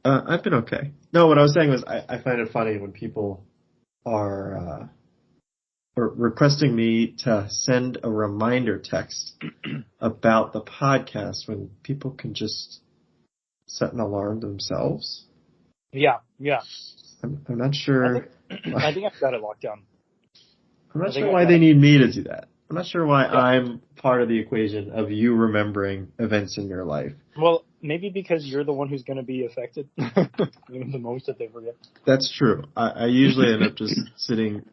I've been okay. No, what I was saying was I find it funny when people are requesting me to send a reminder text about the podcast when people can just set an alarm themselves. Yeah. I'm not sure. I think I've got it locked down. I'm not sure why they need me to do that. I'm not sure why I'm part of the equation of you remembering events in your life. Well, maybe because you're the one who's going to be affected the most if they forget. That's true. I usually end up just sitting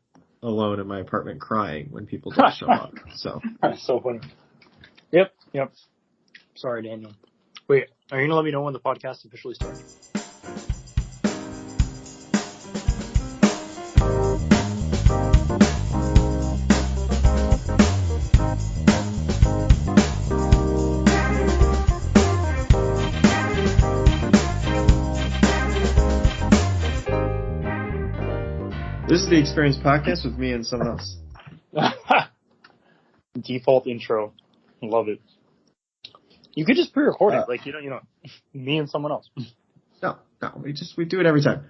alone in my apartment crying when people don't show up. So That's so funny. Yep. Sorry, Daniel. Wait, are you going to let me know when the podcast officially starts? This is the Experience Podcast with me and someone else. Default intro. Love it. You could just pre-record it, like, you know, me and someone else. No, we do it every time.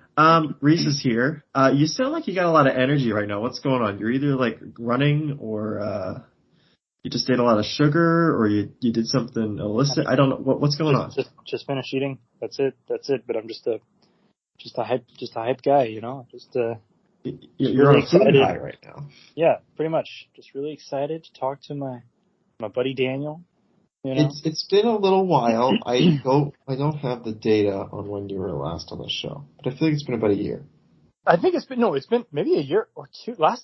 Reese is here. You sound like you got a lot of energy right now. What's going on? You're either like running or you just ate a lot of sugar or you did something illicit. I don't know. What's going on? Just finished eating. That's it. But I'm just a hype guy, you know. You're really on a food excited. high right now. Yeah, pretty much. Just really excited to talk to my buddy Daniel. You know? It's been a little while. I don't have the data on when you were last on the show, but I feel like it's been about a year. I think it's been maybe a year or two. I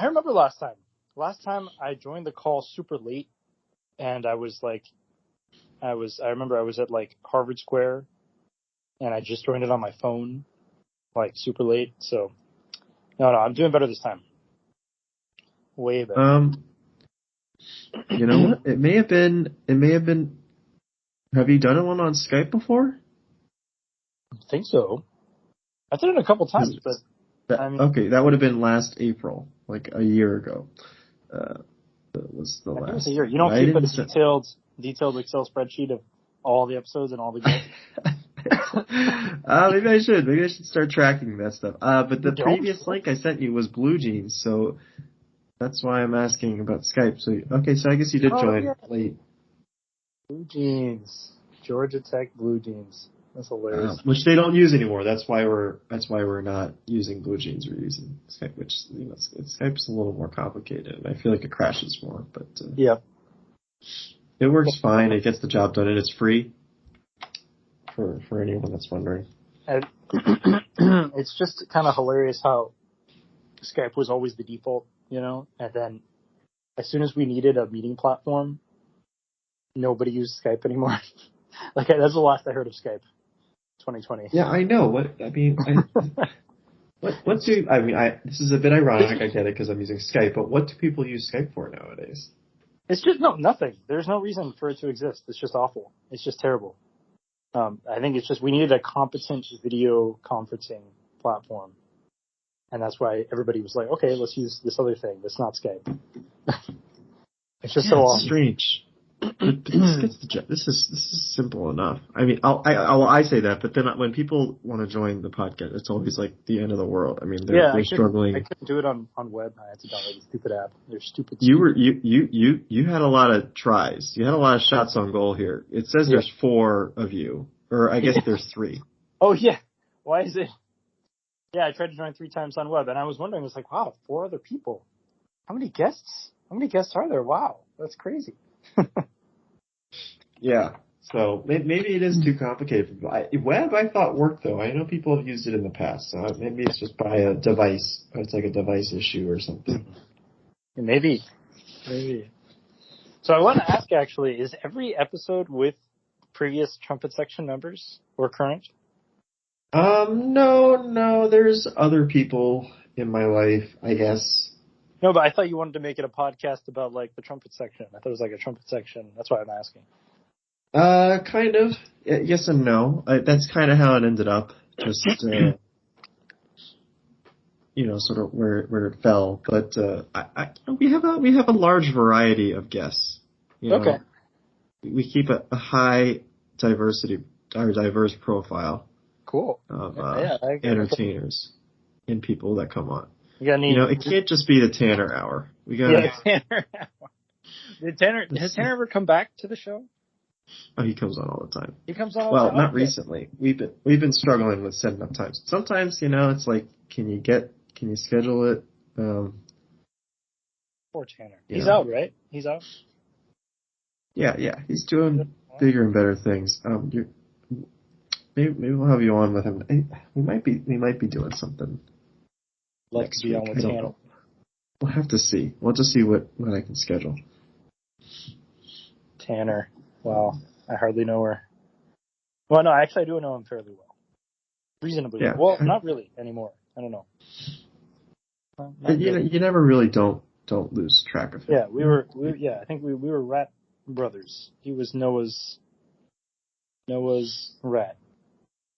remember last time I joined the call super late, and I remember I was at like Harvard Square, and I just joined it on my phone, like super late. So no, I'm doing better this time. Way better. You know what? It may have been. Have you done one on Skype before? I think so. I did it a couple times, but okay, that would have been last April, like a year ago. That was the last. It was a year. You don't keep a detailed Excel spreadsheet of all the episodes and all the guests. Maybe I should. Maybe I should start tracking that stuff. But the previous link I sent you was Blue Jeans, so that's why I'm asking about Skype. So I guess you did join late. Blue Jeans, Georgia Tech Blue Jeans. That's hilarious. Which they don't use anymore. That's why we're not using Blue Jeans. We're using Skype, which Skype's a little more complicated. I feel like it crashes more, but it works fine. It gets the job done, and it's free for anyone that's wondering. It's just kind of hilarious how Skype was always the default, you know, and then as soon as we needed a meeting platform, nobody used Skype anymore. Like that's the last I heard of Skype. 2020. Yeah, I know. This is a bit ironic. I get it because I'm using Skype, but what do people use Skype for nowadays? It's just nothing. There's no reason for it to exist. It's just awful. It's just terrible. I think it's just we needed a competent video conferencing platform, and that's why everybody was like, okay, let's use this other thing that's not Skype. It's just so awesome. Strange. But this gets the job. This is simple enough. I mean, I say that, but then when people want to join the podcast, it's always like the end of the world. I mean, they're struggling. I couldn't do it on web. I had to download a stupid app. They're stupid. You had a lot of tries. You had a lot of shots on goal here. It says there's 4 of you, or I guess there's 3. Oh yeah. Why is it? Yeah, I tried to join 3 times on web, and I was wondering, I was like, wow, 4 other people. How many guests? How many guests are there? Wow, that's crazy. Yeah, so maybe it is too complicated. Web, I thought worked though. I know people have used it in the past, so maybe it's just by a device. It's like a device issue or something. Maybe. So I want to ask, actually, is every episode with previous trumpet section members or current? No. There's other people in my life, I guess. No, but I thought you wanted to make it a podcast about, like, the trumpet section. I thought it was, like, a trumpet section. That's why I'm asking. Kind of. Yes and no. That's kind of how it ended up. Just, sort of where it fell. But we have a large variety of guests. Okay. We keep a high diversity, or diverse profile. Cool. of entertainers and people that come on. You got any? It can't just be the Tanner hour. We got Tanner. Has Tanner ever come back to the show? Oh, he comes on all the time. He comes on all the time? the time? Well, not recently. We've been struggling with setting up times. Sometimes, it's like, can you schedule it? Poor Tanner. He's out, right? He's out? Yeah. He's doing bigger and better things. Maybe we'll have you on with him. We might be doing something. Like to be on with Tanner. We'll have to see. We'll just see what I can schedule. Tanner. Wow. I hardly know her. Well, no, actually I do know him fairly well. Reasonably well. Well, not really anymore. I don't know. You never really don't lose track of him. Yeah, I think we were rat brothers. He was Noah's rat.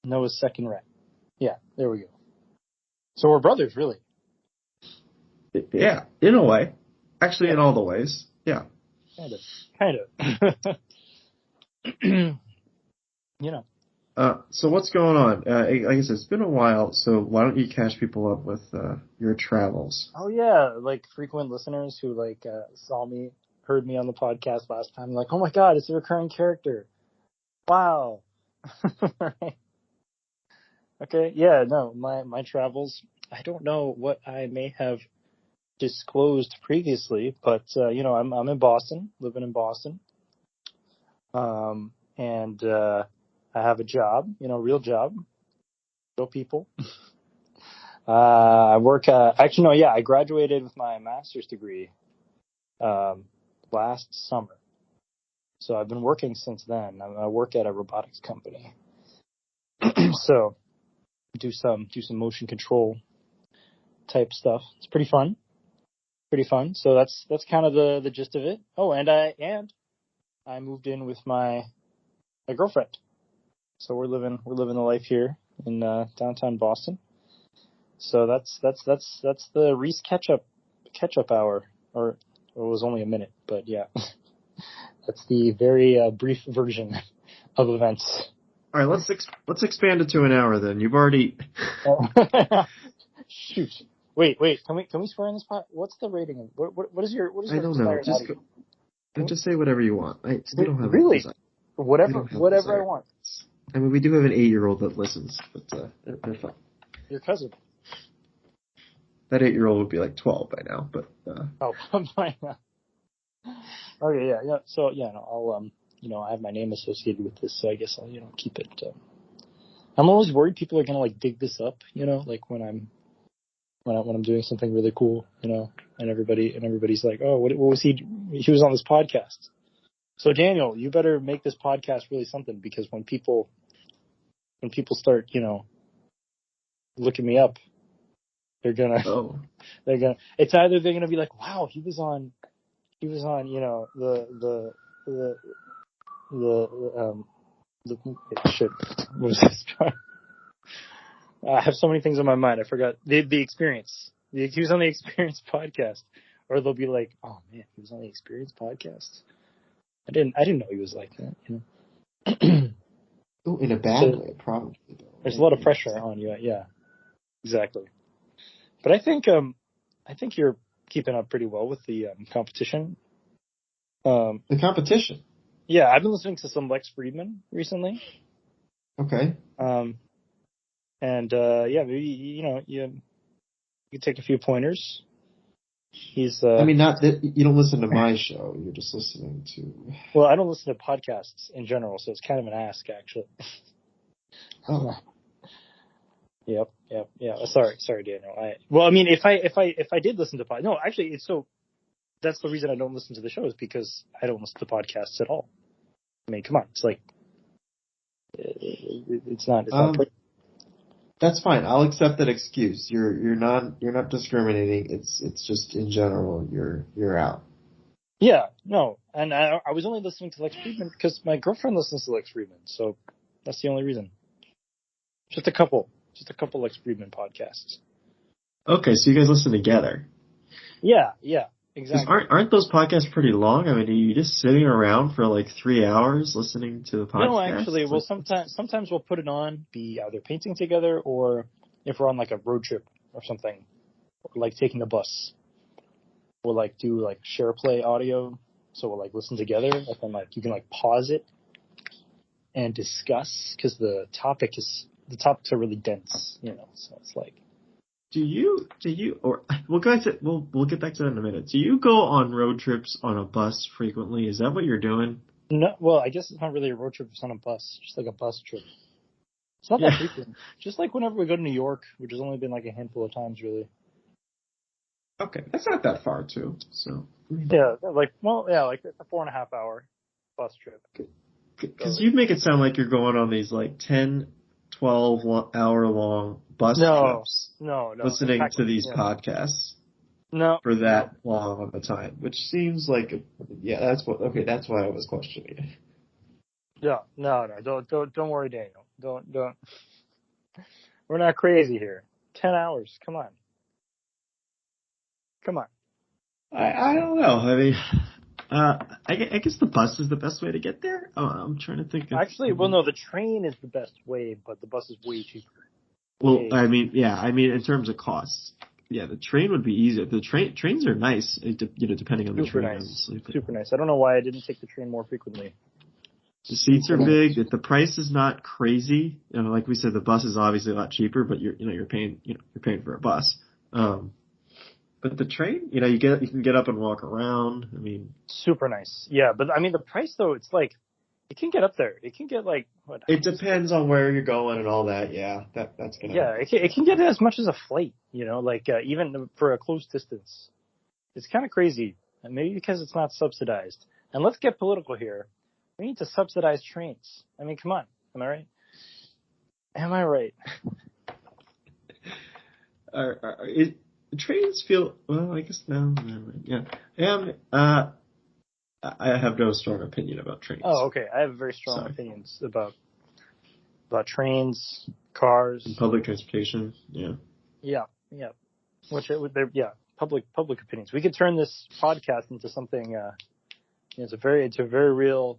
Noah's second rat. Yeah, there we go. So we're brothers, really. Yeah, in a way. Actually, in all the ways. Yeah. Kind of. So what's going on? Like I said, it's been a while, so why don't you catch people up with your travels? Oh yeah, like frequent listeners who heard me on the podcast last time, like, oh my god, it's a recurring character. Wow. Right. Okay, yeah, no, my travels, I don't know what I may have disclosed previously, but I'm in Boston, living in Boston. And I have a job, real job, real people. I work, I graduated with my master's degree, last summer. So I've been working since then. I work at a robotics company. So do some motion control type stuff. It's pretty fun. So that's kind of the gist of it. Oh, and I moved in with my girlfriend. So we're living the life here in downtown Boston. So that's the Reese catch up hour, or it was only a minute, but yeah, that's the very brief version of events. All right, let's expand it to an hour then. You've already. Shoot. Wait. Can we swear in this pot? What's the rating? What is your I don't know. Just say whatever you want. We don't have really whatever I want. I mean, we do have an 8-year-old that listens, but they're fine. Your cousin. That 8-year-old would be like 12 by now, but. Oh, by now. Okay, yeah. So I'll I have my name associated with this, so I guess I'll keep it. I'm always worried people are gonna dig this up, like when I'm doing something really cool, and everybody's like, oh, what was he was on this podcast. So Daniel, you better make this podcast really something, because when people start, looking me up, it's either they're gonna be like, wow, he was on, shit. What was this? I have so many things on my mind. I forgot the Experience. He was on the Experience podcast, or they'll be like, "Oh man, he was on the Experience podcast." I didn't know he was like that. Oh, in a bad way, probably. There's a lot of pressure on you. Yeah, exactly. But I think you're keeping up pretty well with the competition. The competition. Yeah, I've been listening to some Lex Friedman recently. Okay. And maybe you could take a few pointers. He's. I mean, not that you don't listen to my show. You're just listening to. Well, I don't listen to podcasts in general, so it's kind of an ask, actually. Oh. Yep. Yeah. Sorry, Daniel. If I did listen to no, actually, that's the reason I don't listen to the show, is because I don't listen to podcasts at all. I mean, come on, it's like it's not. That's fine. I'll accept that excuse. You're not discriminating. It's just in general you're out. Yeah, no, and I was only listening to Lex Friedman because my girlfriend listens to Lex Friedman, so that's the only reason. Just a couple Lex Friedman podcasts. Okay, so you guys listen together. Yeah. Because exactly. aren't those podcasts pretty long? I mean, are you just sitting around for like 3 hours listening to the No, podcast? actually, well, sometimes we'll put it on, be either painting together or if we're on like a road trip or something, or like taking a bus, we'll like do like share play audio. So we'll like listen together, and then like you can like pause it and discuss because the topics are really dense, So it's like Do you, or we'll get back to that in a minute. Do you go on road trips on a bus frequently? Is that what you're doing? no. Well, I guess it's not really a road trip; it's on a bus, just like a bus trip. It's not that frequent. Just like whenever we go to New York, which has only been like a handful of times, really. Okay, that's not that far too. So Yeah, like a 4.5 hour bus trip. because you make it sound like you're going on these like 10, 12 hour long bus trips, no. listening to these podcasts No, for that long of a time, which seems like that's why I was questioning it. No. Don't worry, Daniel. Don't. We're not crazy here. 10 hours. Come on. I don't know. I mean, I guess the bus is the best way to get there. Oh, I'm trying to think of. Actually, well, no, the train is the best way, but the bus is way cheaper. Well, I mean, in terms of costs, yeah, the train would be easier. The trains are nice, depending on the train, obviously. Super nice. I don't know why I didn't take the train more frequently. The seats are big. The price is not crazy. Like we said, the bus is obviously a lot cheaper, but you're paying for a bus. But the train, you can get up and walk around. I mean, super nice. Yeah, but I mean the price though, it's like it can get up there. It can get like what? It depends on where you're going and all that. Yeah, that's gonna. Yeah, it can get as much as a flight. Like even for a close distance, it's kind of crazy. And maybe because it's not subsidized. And let's get political here. We need to subsidize trains. I mean, come on. Am I right? Am I right? Trains feel well. I guess no. Yeah, and I have no strong opinion about trains. Oh, okay. I have very strong opinions about trains, cars, and public transportation. Yeah. Yeah. Public opinions. We could turn this podcast into something. It's a very real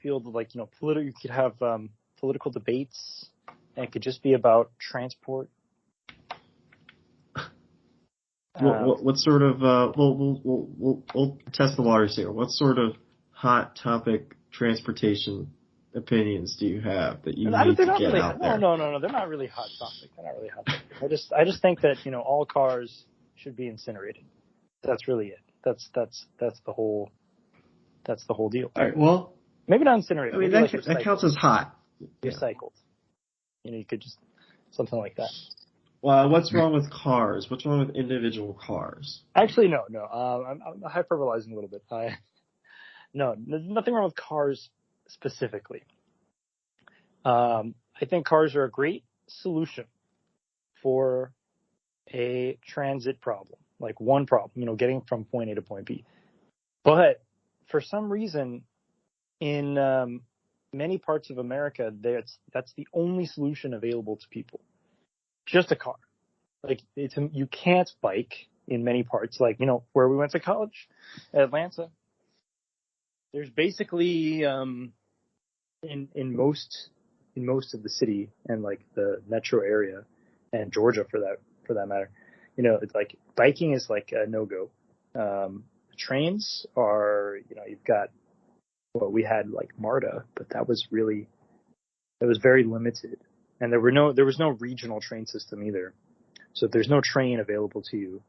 field of like you could have political debates, and it could just be about transport. What sort of we'll test the waters here. What sort of hot topic transportation opinions do you have that you need to get out there? No. They're not really hot topic. I just think that all cars should be incinerated. That's really it. That's the whole deal. All right. Well, maybe not incinerated. I mean that counts as hot. Recycled. You could just something like that. Well, what's wrong with cars? What's wrong with individual cars? Actually, no. I'm hyperbolizing a little bit. No, there's nothing wrong with cars specifically. I think cars are a great solution for a transit problem, like one problem, getting from point A to point B. But for some reason, in many parts of America, that's the only solution available to people. Just a car. Like you can't bike in many parts. Like where we went to college, Atlanta. There's basically in most of the city and like the metro area and Georgia for that matter, it's like biking is like a no-go. Trains are you've got we had like MARTA, but that was very limited. And there was no regional train system either. So if there's no train available to you,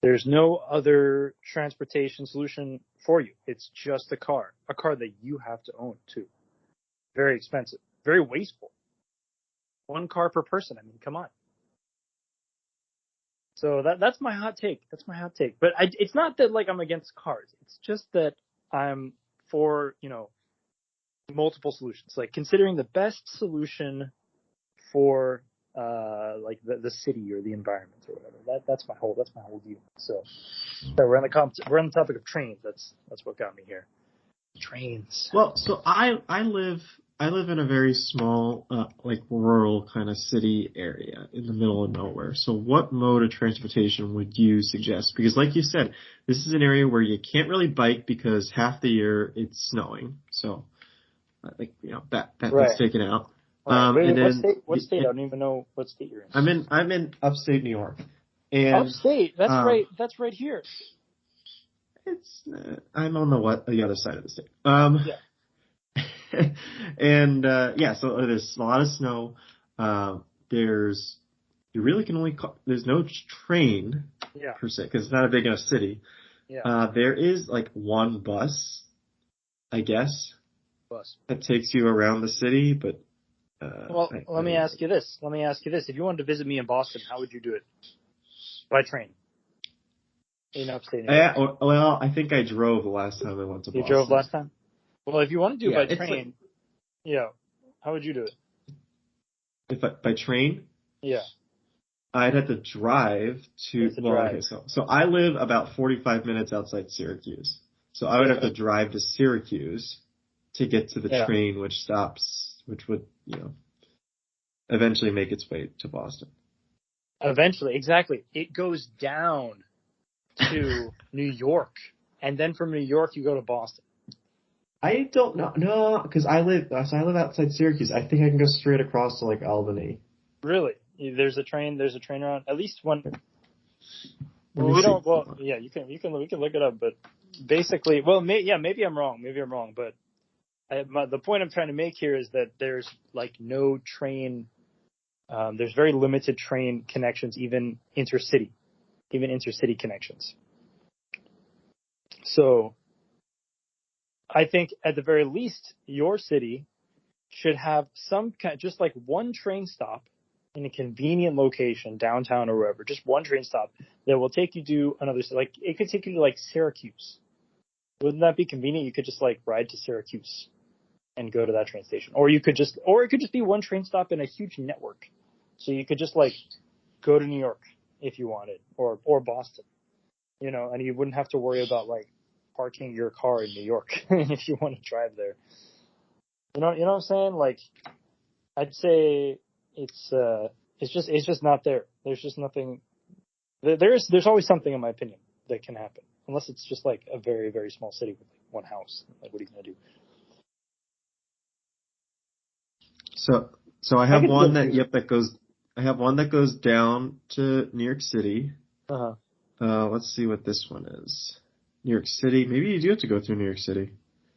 there's no other transportation solution for you. It's just a car that you have to own too. Very expensive, very wasteful. One car per person. I mean, come on. So that's my hot take. But it's not that like I'm against cars. It's just that I'm for, multiple solutions. Like considering the best solution for like the city or the environment or whatever. That's my whole deal. So we're on the topic of trains. That's what got me here. Trains. Well, so I live I live in a very small, like rural kind of city area in the middle of nowhere. So what mode of transportation would you suggest? Because like you said, this is an area where you can't really bike because half the year it's snowing. So, like, that's Right. taken out. Right. Wait, And what then state? What state? I don't even know what state you're in. I'm in upstate New York, and Upstate. That's um, right. That's right here. it's I'm on the other side of the state. Yeah. And so there's a lot of snow. There's you really can only there's no train Yeah. per se because it's not a big enough city. Yeah. There is like one bus, I guess, Bus. that takes you around the city, but Well, let me ask you this. If you wanted to visit me in Boston, how would you do it? By train. In upstate New York. Well, I think I drove the last time I went to You Boston. drove last time? Well, if you want to do it by It's train, how would you do it? by train, Yeah. I'd have to drive to. Drive. Okay, so I live about 45 minutes outside Syracuse, so I would have to drive to Syracuse to get to the train, which would eventually make its way to Boston. Eventually, exactly. It goes down to New York, and then from New York you go to Boston. I don't know, no, because I live outside Syracuse. I think I can go straight across to like Albany. Really? There's a train around at least one. Well, we don't. Well, yeah, we can look it up, but basically, well, maybe I'm wrong. But the point I'm trying to make here is that there's like no train. There's very limited train connections, even intercity connections. So, I think at the very least, your city should have some kind, just like one train stop in a convenient location, downtown or wherever, just one train stop that will take you to another, like it could take you to like Syracuse. Wouldn't that be convenient? You could just like ride to Syracuse and go to that train station. Or it could just be one train stop in a huge network. So you could just like go to New York if you wanted, or Boston, and you wouldn't have to worry about like parking your car in New York if you want to drive there. You know what I'm saying? Like, I'd say it's just not there. There's just nothing. There's always something, in my opinion, that can happen, unless it's just like a very, very small city with like one house. Like, what are you gonna do? So I have one that goes down to New York City. Let's see what this one is. New York City. Maybe you do have to go through New York City.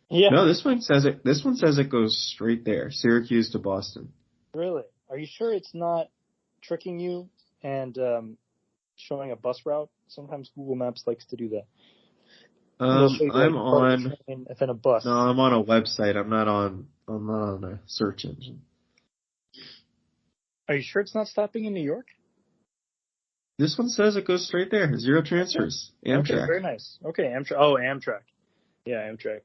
Yeah. No, this one says it goes straight there, Syracuse to Boston. Really? Are you sure it's not tricking you and showing a bus route? Sometimes Google Maps likes to do that. I'm on. And then a bus. No, I'm on a website. I'm not on a search engine. Are you sure it's not stopping in New York? This one says it goes straight there. 0 transfers. Okay. Amtrak. Okay, very nice. Okay, Amtrak. Oh, Amtrak. Yeah, Amtrak.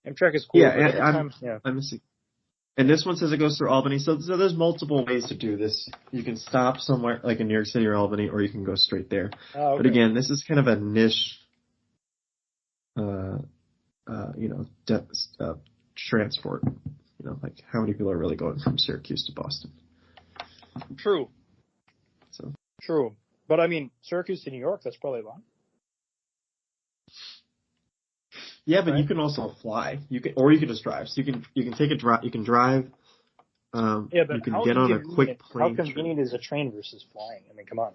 Amtrak is cool. Yeah, I'm missing. And this one says it goes through Albany. So there's multiple ways to do this. You can stop somewhere like in New York City or Albany, or you can go straight there. Oh, okay. But again, this is kind of a niche, transport. Like how many people are really going from Syracuse to Boston? True. So true. But I mean, Syracuse to New York, that's probably a lot. Yeah, but you can also fly. You can just drive. So you can take a drive. You can drive. But you can get on a quick plane. How convenient is a train versus flying? I mean, come on.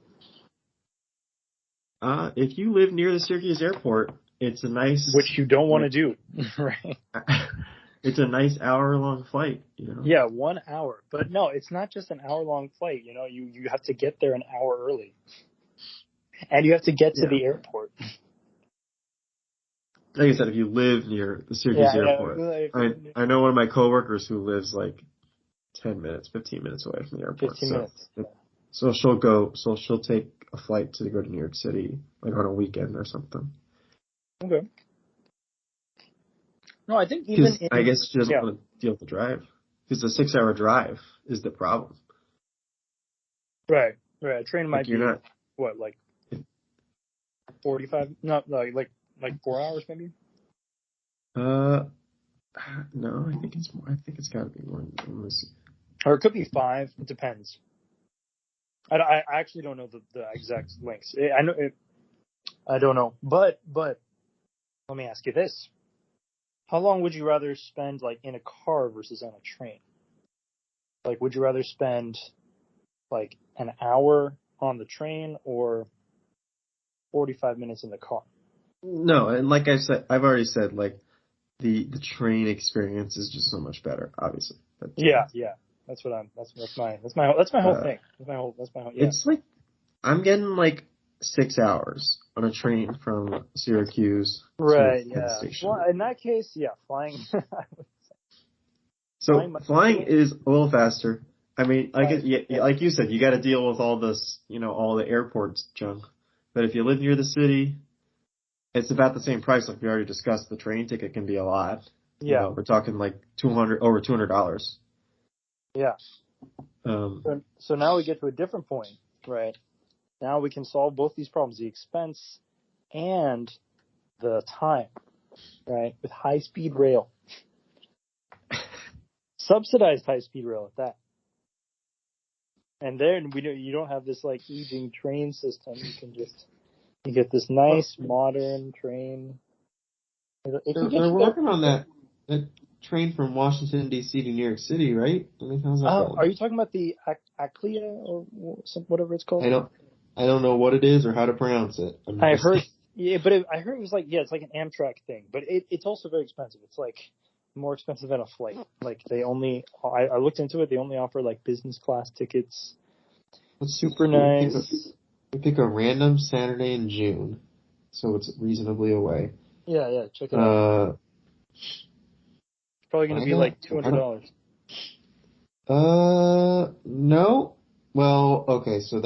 If you live near the Syracuse airport, it's a nice. Which you don't want to do, right? It's a nice hour-long flight, Yeah, 1 hour. But no, it's not just an hour-long flight. You have to get there an hour early, and you have to get to the airport. Like I said, if you live near the Syracuse airport, I know one of my coworkers who lives like 15 minutes away from the airport. 15 minutes. So she'll take a flight to go to New York City, like on a weekend or something. Okay. No, I think I guess she doesn't want to deal with the drive. Because the 6-hour drive is the problem. Right. A train might be, like 45? No, like 4 hours maybe? No, I think it's more. I think it's got to be more than this. Or it could be 5. It depends. I actually don't know the exact lengths. I know it, I don't know, but let me ask you this: how long would you rather spend like in a car versus on a train? Like, would you rather spend like an hour on the train or 45 minutes in the car? No, and like I've already said, like the train experience is just so much better, obviously. But Yeah. That's what I'm. That's my whole uh, thing. That's my whole. Yeah. it's like I'm getting like 6 hours on a train from Syracuse to Right. Penn Yeah. Station. Well, in that case, yeah, flying. So might be flying better. is a little faster. I mean, Yeah. like you said, you got to deal with all this, all the airports junk. But if you live near the city, it's about the same price. Like we already discussed, the train ticket can be a lot. Yeah. We're talking like over $200. Yeah. Um, So now we get to a different point, right? Now we can solve both these problems: the expense and the time, right? With high-speed rail, subsidized high-speed rail at that. And then you don't have this like aging train system. You get this nice modern train. It can get they're you there. working on that train from Washington D.C. to New York City, right? I mean, how's that Are going? you talking about the Aclea or whatever it's called? I don't know what it is or how to pronounce it. I heard, yeah, but I heard it was like, yeah, it's like an Amtrak thing, but it's also very expensive. It's like more expensive than a flight. Like I looked into it. They only offer like business class tickets. Super nice. We pick a random Saturday in June, so it's reasonably away. Yeah, check it out. It's probably going to be like $200. No. Well, okay, so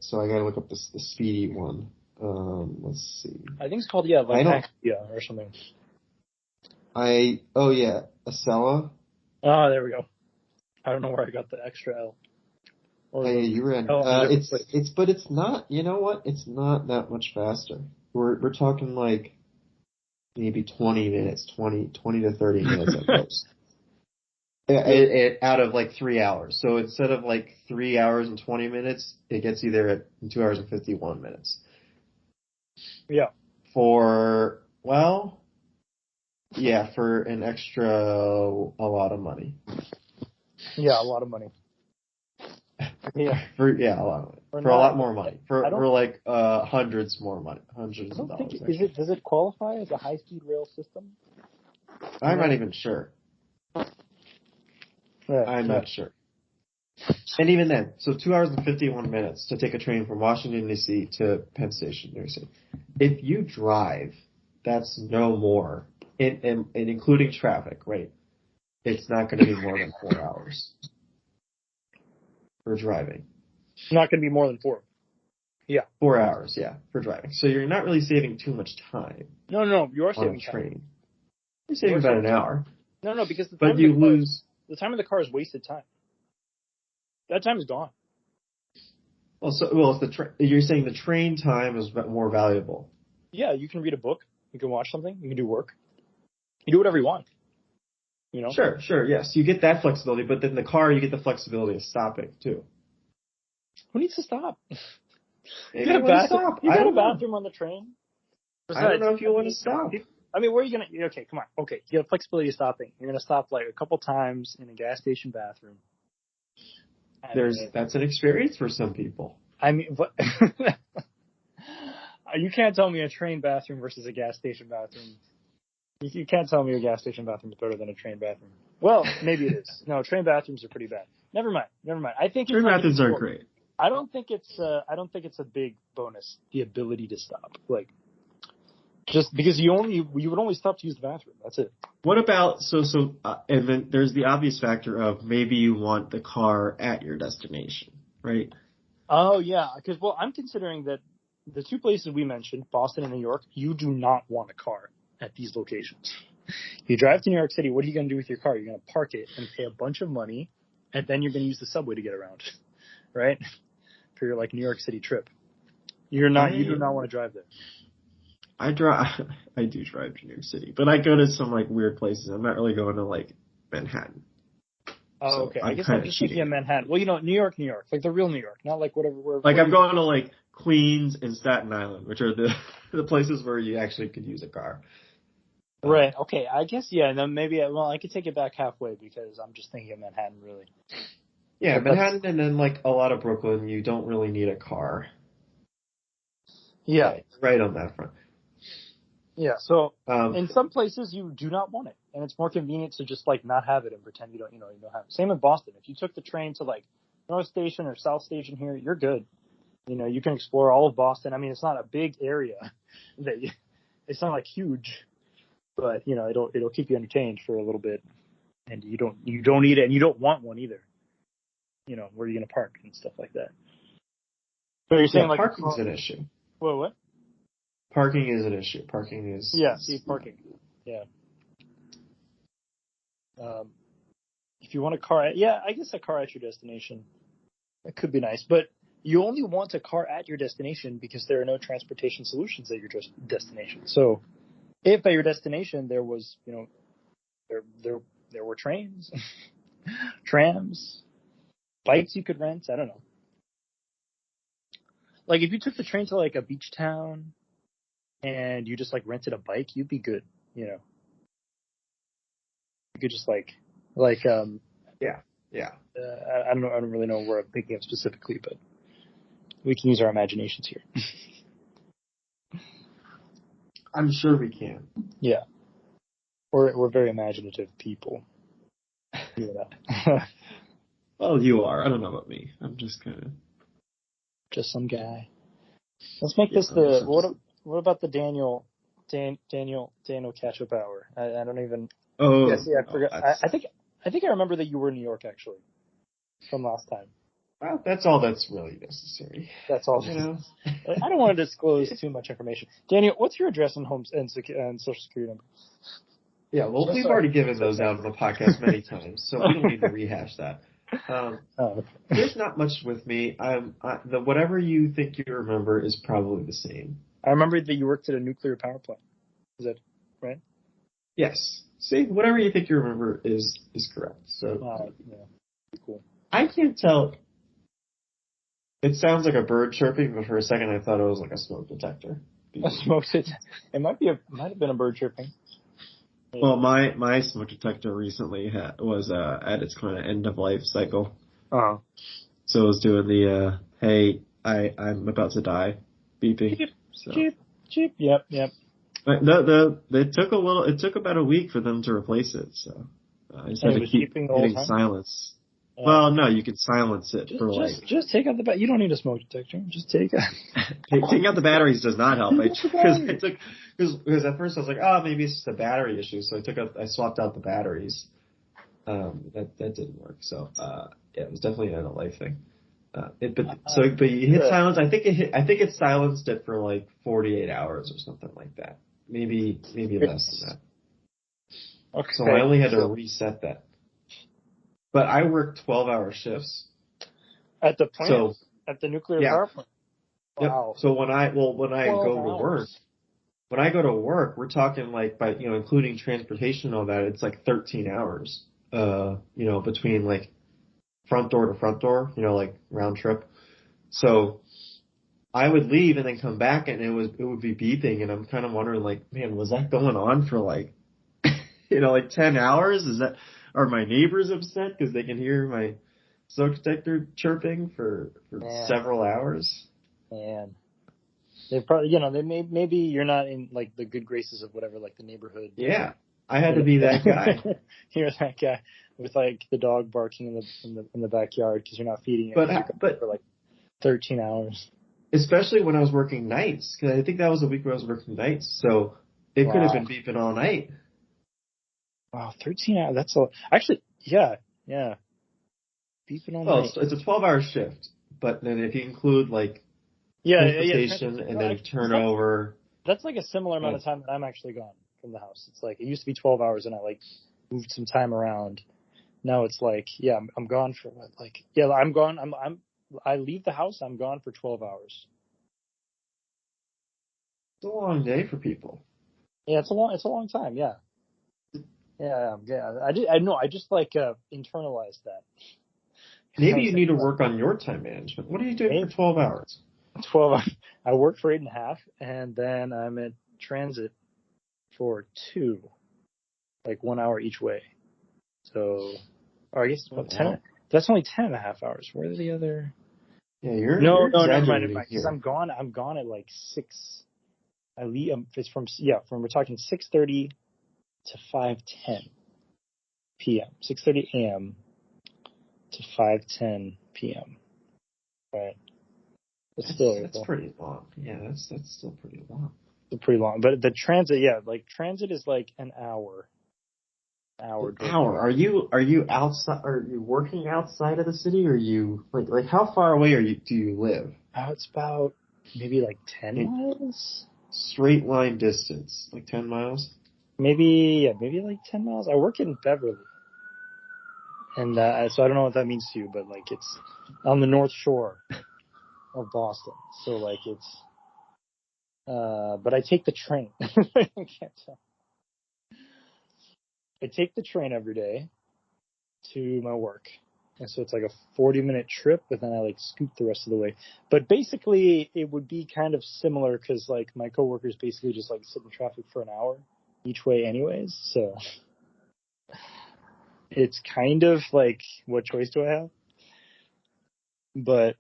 so I gotta look up the speedy one. Let's see. I think it's called, yeah, like Aclea or something. Oh yeah, Acela. Oh, there we go. I don't know where I got the extra L. Or Hey, you read. But it's not. You know what? It's not that much faster. We're talking like maybe 20 minutes, 20 to 30 minutes at most. Out of like 3 hours. So instead of like 3 hours and 20 minutes, it gets you there in 2 hours and 51 minutes. Yeah. For an extra a lot of money. Yeah, a lot of money. Yeah. A lot of money. For a lot more money. For like hundreds more money. Hundreds of dollars. Does it qualify as a high speed rail system? I'm not even sure. Right. I'm not sure. And even then, so 2 hours and 51 minutes to take a train from Washington, D.C. to Penn Station, New York City. If you drive, that's no more, and including traffic, right? It's not going to be more than 4 hours for driving. Not going to be more than 4. Yeah. 4 hours, yeah, for driving. So you're not really saving too much time. No, you are saving on a train. time. You're saving about an hour. No, because the time of the car is wasted time. That time is gone. You're saying the train time is more valuable. Yeah, you can read a book, you can watch something, you can do work, you do whatever you want. Sure, yes, you get that flexibility, but then the car you get the flexibility of stopping too. Who needs to stop? You got a bathroom on the train. Besides, I don't know if you want to stop. I mean, where are you gonna? Okay, come on. Okay, you have flexibility of stopping. You're gonna stop like a couple times in a gas station bathroom. That's an experience for some people. I mean, but you can't tell me a train bathroom versus a gas station bathroom. You can't tell me a gas station bathroom is better than a train bathroom. Well, maybe it is. No, train bathrooms are pretty bad. Never mind. I think train bathrooms are great. I don't think it's a big bonus, the ability to stop. Like, just because you would only stop to use the bathroom. That's it. What about and then there's the obvious factor of maybe you want the car at your destination, right? Oh yeah, because I'm considering that the two places we mentioned, Boston and New York, you do not want a car at these locations. You drive to New York City, what are you going to do with your car? You're going to park it and pay a bunch of money, and then you're going to use the subway to get around, right? For your like New York City trip. You do not want to drive there. I drive. I do drive to New York City, but I go to some like weird places. I'm not really going to like Manhattan. Oh, So okay. I I'm guess kind I'm of just cheating. thinking of Manhattan. Well, New York, like the real New York, not like whatever. Like I'm going to like Queens and Staten Island, which are the the places where you actually could use a car. Right. Okay. I guess yeah. Then maybe I could take it back halfway because I'm just thinking of Manhattan really. Yeah, But Manhattan and then like a lot of Brooklyn, you don't really need a car. yeah. Right on that front. Yeah. So Um, in some places you do not want it, and it's more convenient to just like not have it and pretend you don't have it. Same in Boston. If you took the train to like North Station or South Station here, you're good. You can explore all of Boston. I mean, it's not a big area. It's not like huge, but it'll keep you entertained for a little bit, and you don't need it, and you don't want one either. Where you're gonna park and stuff like that. So you're saying yeah, like parking's an issue. what? Parking is an issue. Parking is Yeah, parking. Yeah. If you want a car, I guess a car at your destination, that could be nice. But you only want a car at your destination because there are no transportation solutions at your destination. So if at your destination there was, there were trains, trams, bikes you could rent. I don't know. Like if you took the train to like a beach town and you just like rented a bike, you'd be good. You could just yeah. I don't know. I don't really know where I'm thinking of specifically, but we can use our imaginations here. I'm sure we can. Yeah. We're very imaginative people. Well, you are. I don't know about me. I'm just kind of Just some guy. Let's make this the what about the Daniel catch-up hour? I don't even. Oh, yes, yeah, I forgot. I think I remember that you were in New York actually from last time. Well, that's all that's really necessary. That's all. I don't want to disclose too much information. Daniel, what's your address and and social security number? Yeah, well, we've already given those out on the podcast many times, so we don't need to rehash that. There's not much with me. The whatever you think you remember is probably the same. I remember that you worked at a nuclear power plant. Is that right? Yes. See, whatever you think you remember is correct. So, yeah, cool. I can't tell. It sounds like a bird chirping, but for a second I thought it was like a smoke detector. A smoke detector. It might have been a bird chirping. Yeah. Well, my smoke detector recently was at its kind of end of life cycle. Uh-huh. So it was doing the hey, I'm about to die beeping. Cheep. Yep. It took about a week for them to replace it. So I just had to keep hitting silence. Well, no, you can silence it just take out the battery. You don't need a smoke detector. Just take out. Taking out the batteries does not help. Because at first I was like, oh, maybe it's just a battery issue. So I swapped out the batteries. That didn't work. So yeah, it was definitely an end of life thing. But you hit silence. I think it silenced it for like 48 hours or something like that. Maybe less than that. Okay. So I only had to reset that. But I worked 12-hour shifts at the plant, at the nuclear power plant. Wow. Yep. So when I go to work, we're talking like by including transportation and all that, it's like 13 hours. Between like front door to front door, like round trip. So I would leave and then come back and it would be beeping, and I'm kind of wondering like, man, was that going on for like like 10 hours? Are my neighbors upset because they can hear my smoke detector chirping for several hours? Man, they probably maybe you're not in like the good graces of whatever, like the neighborhood. Yeah, I had to be that guy. You're that guy with like the dog barking in the backyard because you're not feeding it. But for like 13 hours. Especially when I was working nights, because I think that was the week where I was working nights, so it could have been beeping all night. Wow, 13 hours. That's actually, yeah. Beeping all night. It's a 12-hour shift, but then if you include like transportation and then turnover. That's like a similar amount of time that I'm actually gone from the house. It's like it used to be 12 hours and I like moved some time around. Now it's like, I'm gone for what? Like, I'm gone. I leave the house. I'm gone for 12 hours. It's a long day for people. Yeah, it's a long time. Yeah. Yeah. I just like internalized that. I Maybe was you like, need to work on your time management. What are you doing for maybe 12 hours? 12. I work for 8.5, and then I'm at transit for 2, like 1 hour each way. So, or I guess it's about 10. Wow. That's only 10.5 hours. Where are the other? Yeah, No, you're never mind. exaggerating Because here. I'm gone at like 6. I leave. It's from we're talking 6:30 to 5:10 p.m. 6:30 a.m. to 5:10 p.m. Right. It's still That's pretty long. Yeah, that's still pretty long. pretty long. But the transit, yeah, like transit is like an hour. An Door to hour. door. Are you outside? Are you working outside of the city? Or are you like how far away do you live? It's about maybe like 10 In miles. straight line distance, like 10 miles. Maybe like 10 miles. I work in Beverly, and so I don't know what that means to you, but like it's on the North Shore of Boston. So like it's, but I take the train. I can't tell. I take the train every day to my work. And so it's like a 40-minute trip, but then I like scoot the rest of the way. But basically, it would be kind of similar because like my coworkers basically just like sit in traffic for an hour each way, anyways. So it's kind of like, what choice do I have? But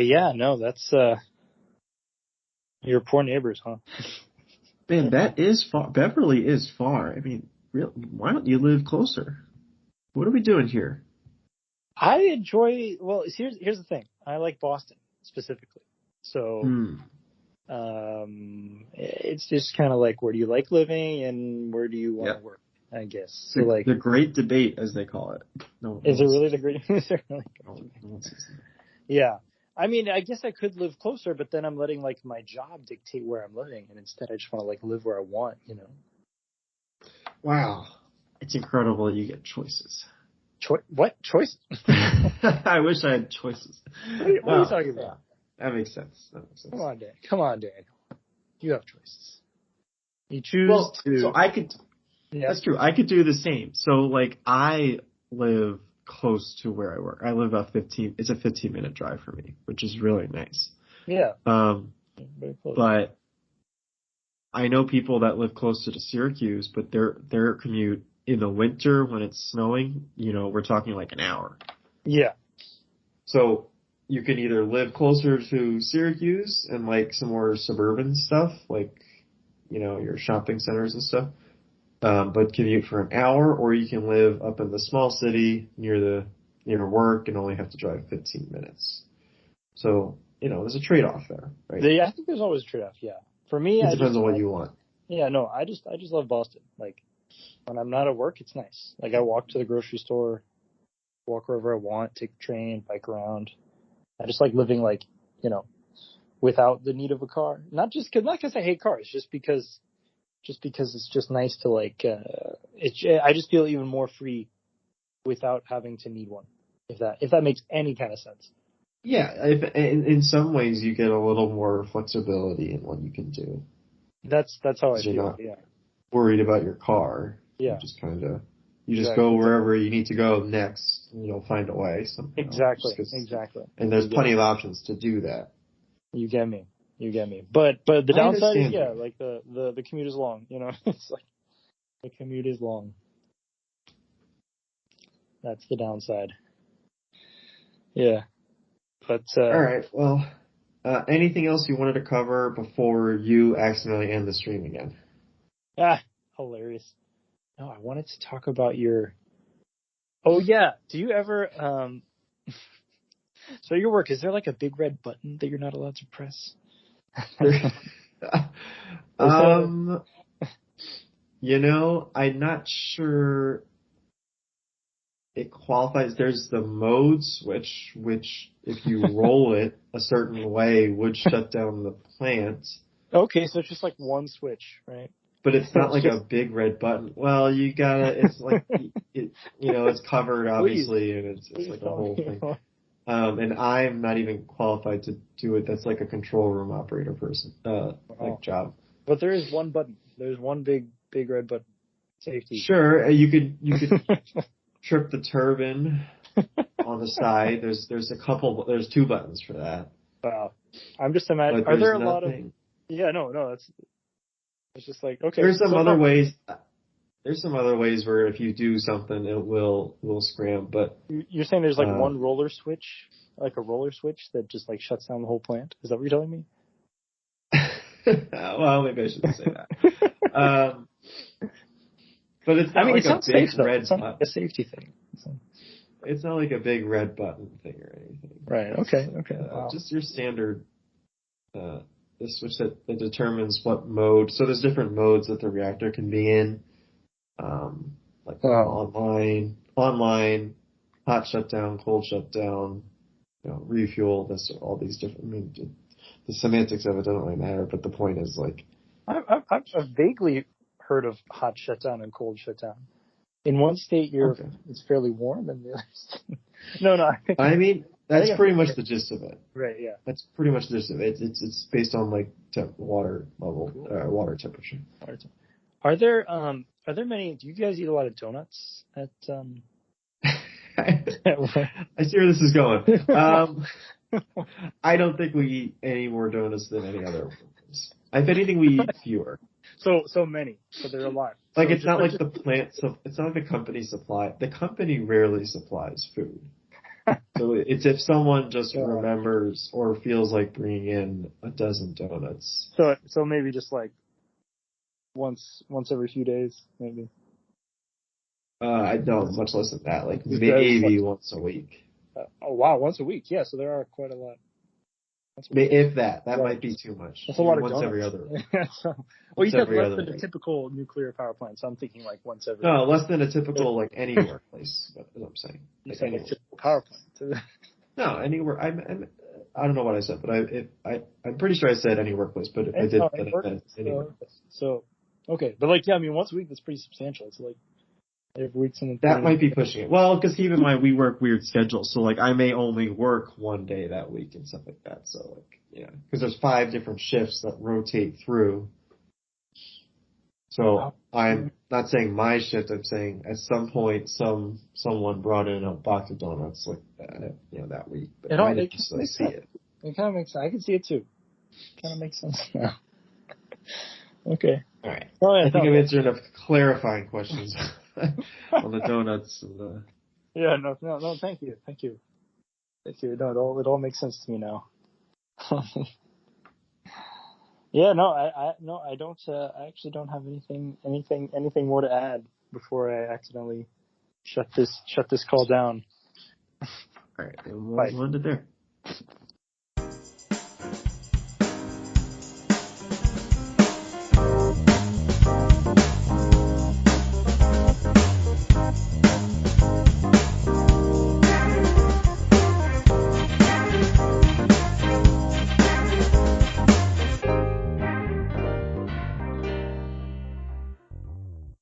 yeah, no, that's your poor neighbors, huh? Man, that is far. Beverly is far. I mean, real. Why don't you live closer? What are we doing here? I enjoy. Well, here's the thing. I like Boston specifically. So Hmm. it's just kind of like, where do you like living and where do you want to Yep. work? I guess. So like, The great debate, as they call it. No, no is it one really says the great? Is it really? no one says that. Yeah. I mean, I guess I could live closer, but then I'm letting like my job dictate where I'm living, and instead I just want to like live where I want, you know. Wow, it's incredible that you get choices. What choice? I wish I had choices. What are you talking about? That makes sense. That makes Come sense. on, Dan. Come on, Daniel. You have choices. You choose Well, so to. I could. Yeah. That's true. I could do the same. So, like, I live close to where I work. I live about 15. It's a 15-minute drive for me, which is really nice. Yeah. Um, Very close. but I know people that live closer to Syracuse, but their commute in the winter when it's snowing, we're talking like an hour. Yeah. So you can either live closer to Syracuse and like some more suburban stuff, like, your shopping centers and stuff, but commute for an hour, or you can live up in the small city near work and only have to drive 15 minutes. So, there's a trade-off there, right? I think there's always a trade-off. Yeah. For me, It depends on what you want. yeah, no, I just love Boston. Like when I'm not at work, it's nice. Like I walk to the grocery store, walk wherever I want, take the train, bike around. I just like living like, without the need of a car. Not because I hate cars, just because it's just nice to like, I just feel even more free without having to need one. If that makes any kind of sense. Yeah, in some ways you get a little more flexibility in what you can do. That's how I Because you're feel. not Yeah. worried about your car. Yeah. You just go Exactly. wherever you need to go next, and you'll find a way somehow. Exactly. And there's plenty of options to do that. You get me. But the I downside is, understand yeah, you. like the commute is long. It's like the commute is long. That's the downside. Yeah. But All right. Well, anything else you wanted to cover before you accidentally end the stream again? hilarious. No, I wanted to talk about your. Oh yeah. Do you ever so your work, is there like a big red button that you're not allowed to press? um, I'm not sure it qualifies. There's the mode switch, which if you roll it a certain way would shut down the plant. Okay, so it's just like one switch, right? But it's not It's like just, a big red button. Well, it's like, it's covered please obviously, and it's like a tell whole me thing. more. And I'm not even qualified to do it. That's like a control room operator person, like job. But there is one button. There's one big red button. Safety. Sure, you could trip the turbine on the side. There's there's 2 buttons for that. Wow. I'm just imagining. Are there a lot of? Yeah, no. It's just like okay. There's some other ways. There's some other ways where if you do something, it will scram. But you're saying there's like one roller switch, like a roller switch that just like shuts down the whole plant? Is that what you're telling me? Well, maybe I shouldn't say that. But it's not like a big red button. Like a safety thing. It's not like a big red button thing or anything. Right. Okay. Wow. Just your standard. The switch that determines what mode. So there's different modes that the reactor can be in. Like online, hot shutdown, cold shutdown, refuel. All these different. I mean, the semantics of it doesn't really matter, but the point is like. I've vaguely heard of hot shutdown and cold shutdown. In one state, it's fairly warm, and the other state. No. I mean, that's pretty much the gist of it. Right. Yeah. That's pretty much the gist of it. It's based on like water level, water temperature. Are there many? Do you guys eat a lot of donuts at? I see where this is going. I don't think we eat any more donuts than any other place. If anything, we eat fewer. So many. So there are a lot. Like it's not like the plant. So it's not like the company supply. The company rarely supplies food. So it's if someone just remembers or feels like bringing in a dozen donuts. So maybe just like once every few days, maybe. I know much less than that. Like maybe once a week. Oh wow, once a week. Yeah, so there are quite a lot. If that might be too much. That's a lot of once donuts. every other. Well, you said less than a typical nuclear power plant, so I'm thinking like once every. No, less than a typical like any workplace. That's what I'm saying. You said like typical power plant. No, anywhere. I don't know what I said, but I'm pretty sure I said any workplace. But if I did, then I meant anywhere. So okay, but like I mean, once a week that's pretty substantial. It's like. Every week that might be pushing it. Well, because keep in mind we work weird schedules, so like I may only work one day that week and stuff like that. So like because there's 5 different shifts that rotate through. So I'm not saying my shift. I'm saying at some point someone brought in a box of donuts like that week. But I didn't necessarily see it. It kind of makes sense. I can see it too. Kind of makes sense now. Okay. All right. I think I've answered enough clarifying questions. On the donuts and the... Yeah, no, thank you. No, it all makes sense to me now. Yeah, no, I don't. I actually don't have anything more to add before I accidentally shut this call down. All right, we'll end it there.